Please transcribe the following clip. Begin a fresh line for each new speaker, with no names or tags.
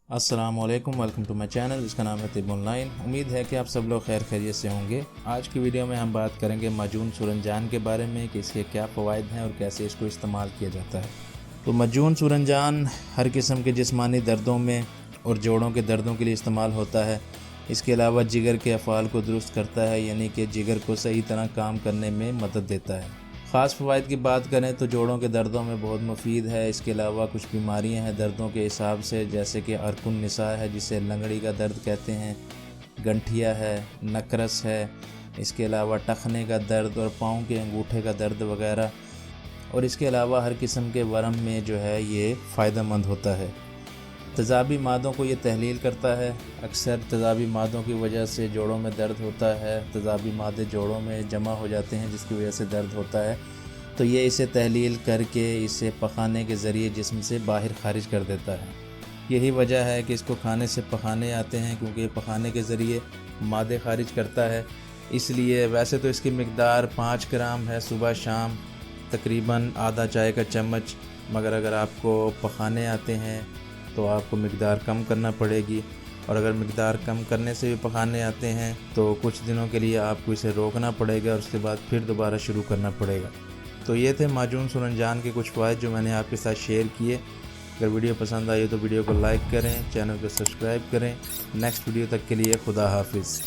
السلام علیکم، welcome to my channel جس کا نام ہے طب آن لائن۔ امید ہے کہ آپ سب لوگ خیر خیریت سے ہوں گے۔ آج کی ویڈیو میں ہم بات کریں گے معجون سورنجان کے بارے میں کہ اس کے کیا فوائد ہیں اور کیسے اس کو استعمال کیا جاتا ہے۔ تو معجون سورنجان ہر قسم کے جسمانی دردوں میں اور جوڑوں کے دردوں کے لیے استعمال ہوتا ہے۔ اس کے علاوہ جگر کے افعال کو درست کرتا ہے، یعنی کہ جگر کو صحیح طرح کام کرنے میں مدد دیتا ہے۔ خاص فوائد کی بات کریں تو جوڑوں کے دردوں میں بہت مفید ہے۔ اس کے علاوہ کچھ بیماریاں ہیں دردوں کے حساب سے، جیسے کہ عرق النساء ہے جسے لنگڑی کا درد کہتے ہیں، گنٹھیا ہے، نکرس ہے، اس کے علاوہ ٹخنے کا درد اور پاؤں کے انگوٹھے کا درد وغیرہ، اور اس کے علاوہ ہر قسم کے ورم میں جو ہے یہ فائدہ مند ہوتا ہے۔ تیزابی مادوں کو یہ تحلیل کرتا ہے۔ اکثر تیزابی مادوں کی وجہ سے جوڑوں میں درد ہوتا ہے، تیزابی مادے جوڑوں میں جمع ہو جاتے ہیں جس کی وجہ سے درد ہوتا ہے، تو یہ اسے تحلیل کر کے اسے پخانے کے ذریعے جسم سے باہر خارج کر دیتا ہے۔ یہی وجہ ہے کہ اس کو کھانے سے پخانے آتے ہیں، کیونکہ یہ پخانے کے ذریعے مادے خارج کرتا ہے۔ اس لیے ویسے تو اس کی مقدار 5 گرام ہے صبح شام، تقریباً آدھا چائے کا چمچ، مگر اگر آپ کو پخانے آتے ہیں تو آپ کو مقدار کم کرنا پڑے گی، اور اگر مقدار کم کرنے سے بھی پخانے آتے ہیں تو کچھ دنوں کے لیے آپ کو اسے روکنا پڑے گا اور اس کے بعد پھر دوبارہ شروع کرنا پڑے گا۔ تو یہ تھے معجون سورنجان کے کچھ فوائد جو میں نے آپ کے ساتھ شیئر کیے۔ اگر ویڈیو پسند آئی تو ویڈیو کو لائک کریں، چینل کو سبسکرائب کریں۔ نیکسٹ ویڈیو تک کے لیے خدا حافظ۔